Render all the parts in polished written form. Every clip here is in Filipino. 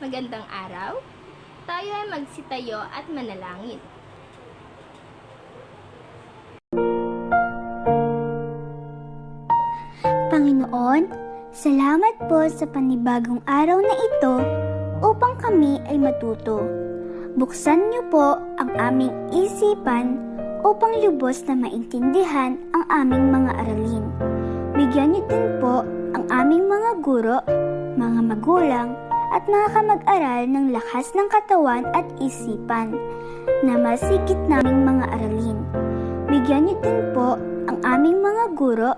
Magandang araw. Tayo ay magsitayo at manalangin. Panginoon, salamat po sa panibagong araw na ito upang kami ay matuto. Buksan niyo po ang aming isipan upang lubos na maintindihan ang aming mga aralin. Bigyan niyo din po ang aming mga guro, mga magulang, at mga kamag-aral ng lakas ng katawan at isipan na masigit naming mga aralin. Bigyan niyo din po ang aming mga guro,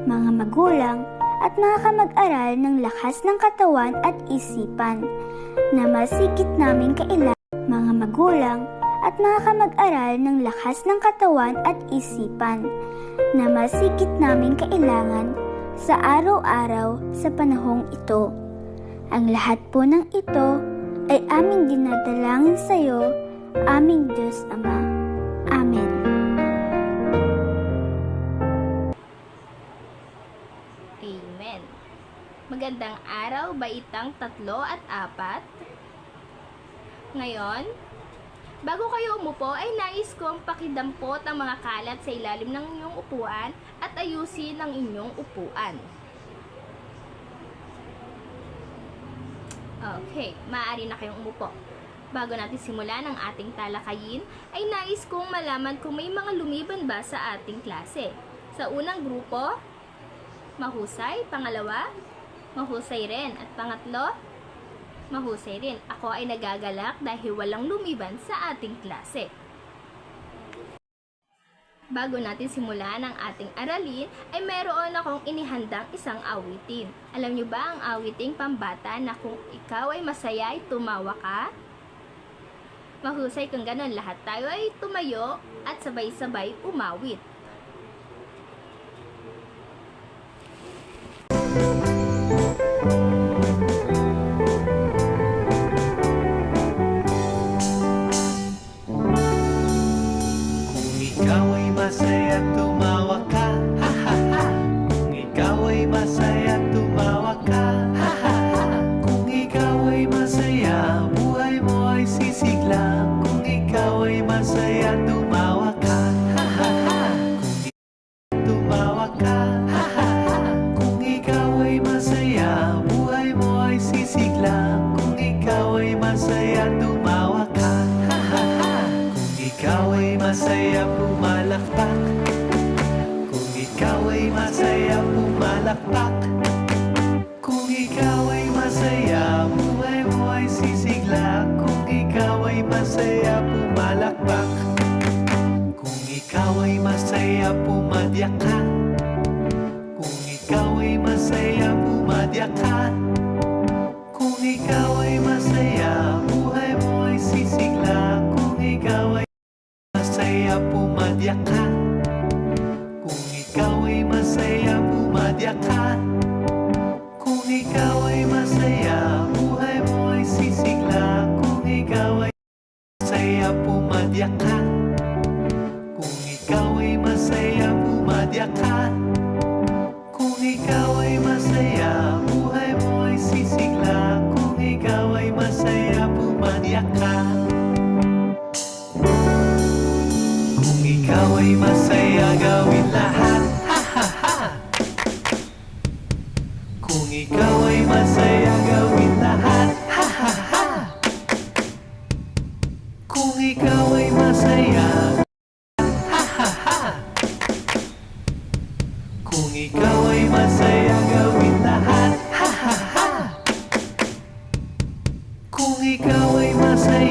mga magulang, at mga kamag-aral ng lakas ng katawan at isipan na masigit naming kailangan. Mga magulang at mga kamag-aral ng lakas ng katawan at isipan na masigit naming kailangan sa araw-araw sa panahong ito. Ang lahat po ng ito ay aming dinadalangin sa iyo, aming Diyos Ama. Amen. Amen. Magandang araw, baitang 3 at 4. Ngayon, bago kayo umupo ay nais kong pakidampot ang mga kalat sa ilalim ng inyong upuan at ayusin ang inyong upuan. Okay, maaari na kayong umupo. Bago natin simulan ang ating talakayin, ay nais kong malaman kung may mga lumiban ba sa ating klase. Sa unang grupo, mahusay. Pangalawa, mahusay rin. At pangatlo, mahusay rin. Ako ay nagagalak dahil walang lumiban sa ating klase. Bago natin simulan ang ating aralin, ay meron akong inihandang isang awitin. Alam niyo ba ang awiting pambata na kung ikaw ay masaya ay tumawa ka? Mahusay kung ganon, lahat tayo ay tumayo at sabay-sabay umawit. Masaya tumawa ka, ha ha ha. Kung ikaw ay masaya tumawa ka, ha ha ha. Kung ikaw ay masaya, buhay mo ay sisigla. Kung ikaw ay masaya tumawa ka, ha ha ha. Kung tumawa ka, ha ha ha. Kung ikaw ay masaya, buhay mo ay sisigla. Kung ikaw ay masaya tumawa ka, ha ha ha. Kung ikaw ay masaya pumalakpak. Kung ikaw ay masaya pumalakpak. Kung ikaw ay masaya, buhay mo ay sisigla. Kung ikaw ay masaya pumalakpak. Kung ikaw ay masaya pumadyak ka. Kung ikaw ay masaya pumadyak ka. Kung ikaw ay masaya, buhay mo ay sisigla. Kung ikaw ay masaya pumadyak ka. Kung ikaw ay masaya pumadyak ka. Kung ikaw ay masaya, buhay mo ay sisigla. Kung ikaw ay masaya pumadyak ka. Kung ikaw ay masaya pumadyak ka. Kung ikaw ay masaya, buhay mo ay sisigla. Kung ikaw ay masaya pumadyak ka. Kung ikaw ay masaya, gawin lahat, ha ha ha. Kung ikaw ay masaya, gawin lahat, ha ha ha. Kung ikaw ay masaya, ha ha ha. Kung ikaw ay masaya, gawin lahat, ha ha ha. Kung ikaw ay masaya,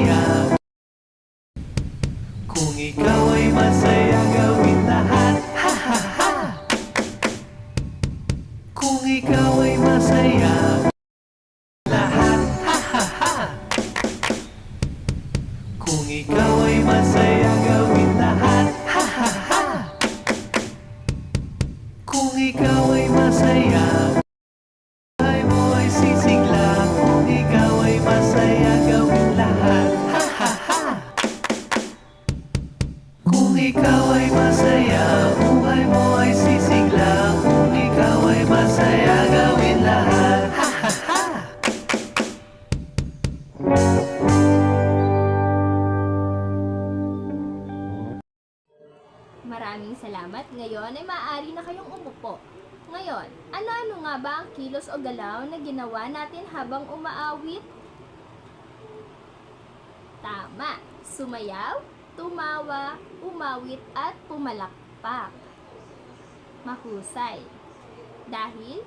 Ngayon ay maaari na kayong umupo. Ngayon, ano-ano nga ba ang kilos o galaw na ginawa natin habang umaawit? Tama, sumayaw, tumawa, umawit at pumalakpak. Mahusay. Dahil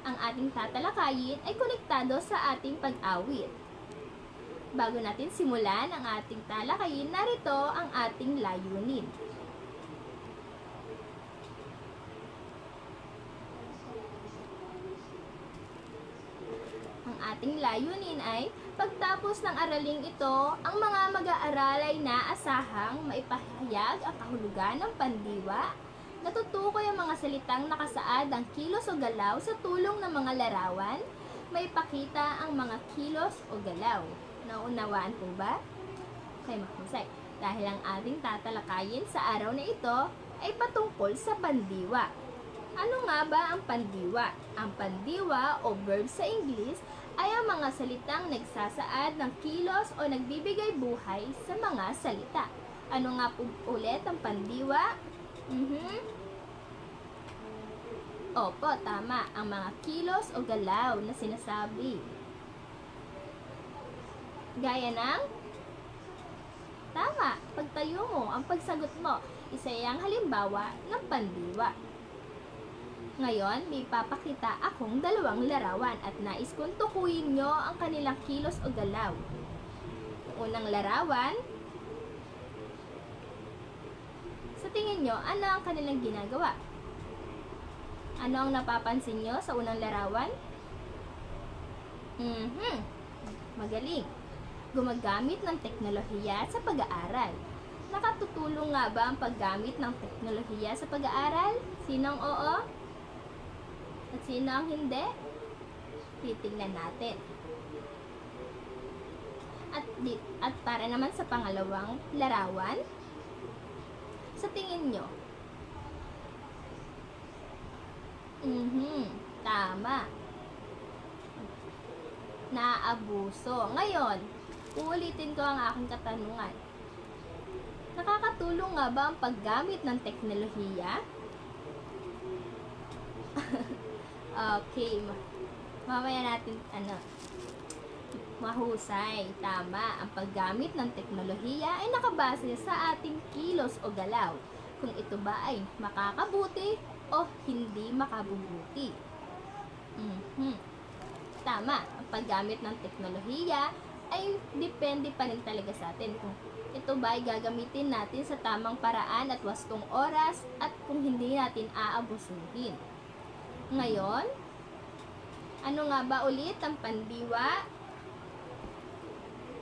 ang ating tatalakayin ay konektado sa ating pag-awit. Bago natin simulan ang ating talakayin, narito ang ating layunin. Ang ating layunin ay pagtapos ng araling ito, ang mga mag-aaral ay naasahang maipahayag ang kahulugan ng pandiwa, natutukoy ang mga salitang nakasaad ang kilos o galaw sa tulong ng mga larawan, maipakita ang mga kilos o galaw. Naunawaan po ba? Okay, mahusay. Dahil ang ating tatalakayin sa araw na ito ay patungkol sa pandiwa. Ano nga ba ang pandiwa? Ang pandiwa o verb sa English ay ang mga salitang nagsasaad ng kilos o nagbibigay buhay sa mga salita. Ano nga po ulit ang pandiwa? Opo, tama. Ang mga kilos o galaw na sinasabi. Gaya ng tama, pagtayo mo, ang pagsagot mo, isa yang halimbawa ng pandiwa. Ngayon, may papakita akong dalawang larawan at nais kong tukuyin nyo ang kanilang kilos o galaw. Unang larawan, sa tingin nyo, ano ang kanilang ginagawa? Ano ang napapansin nyo sa unang larawan? Magaling. Gumagamit ng teknolohiya sa pag-aaral. Nakatutulong nga ba ang paggamit ng teknolohiya sa pag-aaral? Sinong oo? At sino ang hindi? Titingnan natin. At para naman sa pangalawang larawan, sa tingin nyo? Tama. Naabuso. Ngayon, uulitin ko ang aking katanungan. Nakakatulong nga ba ang paggamit ng teknolohiya? Okay. Mamaya natin, mahusay. Tama. Ang paggamit ng teknolohiya ay nakabase sa ating kilos o galaw. Kung ito ba ay makakabuti o hindi makabubuti. Tama. Ang paggamit ng teknolohiya ay depende pa rin talaga sa atin. Kung ito ba ay gagamitin natin sa tamang paraan at wastong oras at kung hindi natin aabusuhin. Ngayon, ano nga ba ulit ang pandiwa?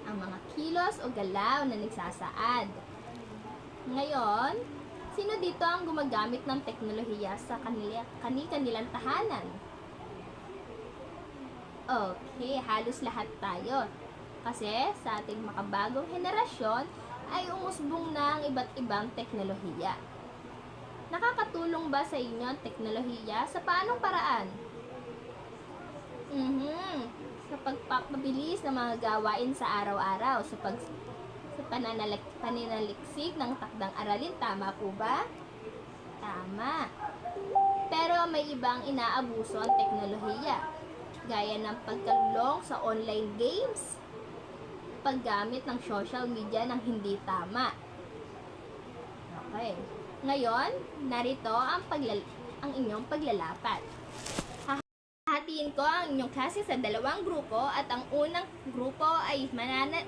Ang mga kilos o galaw na nagsasaad. Ngayon, sino dito ang gumagamit ng teknolohiya sa kanilang tahanan? Okay, halos lahat tayo. Kasi sa ating makabagong henerasyon ay umusbong na ang iba't ibang teknolohiya. Nakakatulong ba sa inyo ang teknolohiya sa paanong paraan? Sa pagpapabilis ng mga gawain sa araw-araw, sa paninaliksik ng takdang aralin, tama po ba? Tama. Pero may ibang inaabuso ang teknolohiya, gaya ng pagkalulong sa online games, paggamit ng social media ng hindi tama. Okay. Ngayon, narito ang inyong paglalapat. Hahatiin ko ang inyong klase sa dalawang grupo at ang unang grupo ay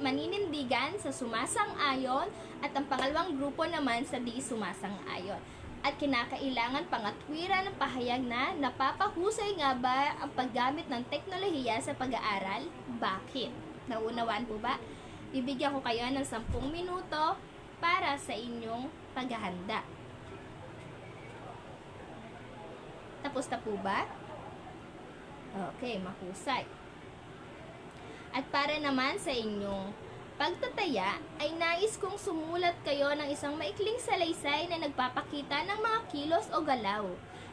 maninindigan sa sumasang-ayon at ang pangalawang grupo naman sa di sumasang-ayon. At kinakailangan pangatwiran ng pahayag na napapahusay nga ba ang paggamit ng teknolohiya sa pag-aaral? Bakit? Naunawaan po ba? Bibigyan ko kayo ng 10 minuto para sa inyong paghahanda. Tapos na po ba? Okay, mahusay. At para naman sa inyong pagtataya, ay nais kong sumulat kayo ng isang maikling salaysay na nagpapakita ng mga kilos o galaw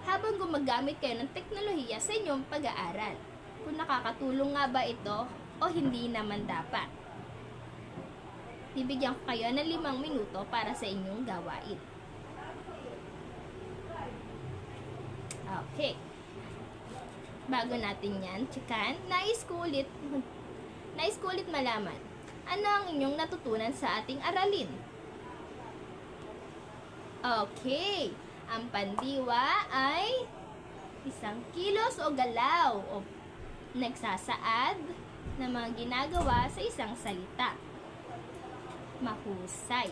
habang gumagamit kayo ng teknolohiya sa inyong pag-aaral. Kung nakakatulong nga ba ito o hindi naman dapat. Bibigyan ko kayo ng 5 minuto para sa inyong gawain. Okay. Bago natin yan, chikan, nais ko ulit malaman, ano ang inyong natutunan sa ating aralin? Okay. Ang pandiwa ay isang kilos o galaw o nagsasaad ng mga ginagawa sa isang salita. Mahusay.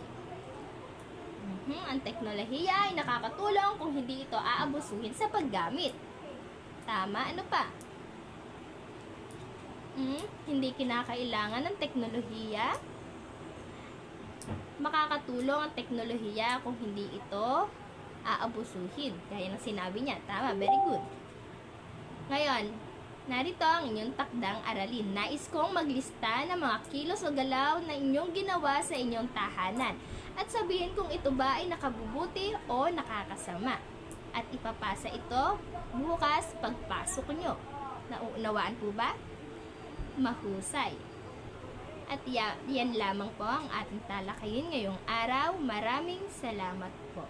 Ang teknolohiya ay nakakatulong kung hindi ito aabusuhin sa paggamit. Tama, ano pa? Hindi kinakailangan ng teknolohiya. Makakatulong ang teknolohiya kung hindi ito aabusuhin. Gaya ng sinabi niya. Tama, very good. Ngayon, narito ang inyong takdang aralin. Nais kong maglista ng mga kilos o galaw na inyong ginawa sa inyong tahanan. At sabihin kung ito ba ay nakabubuti o nakakasama. At ipapasa ito bukas pagpasok nyo. Nauunawaan po ba? Mahusay. At yan lamang po ang ating talakayin ngayong araw. Maraming salamat po.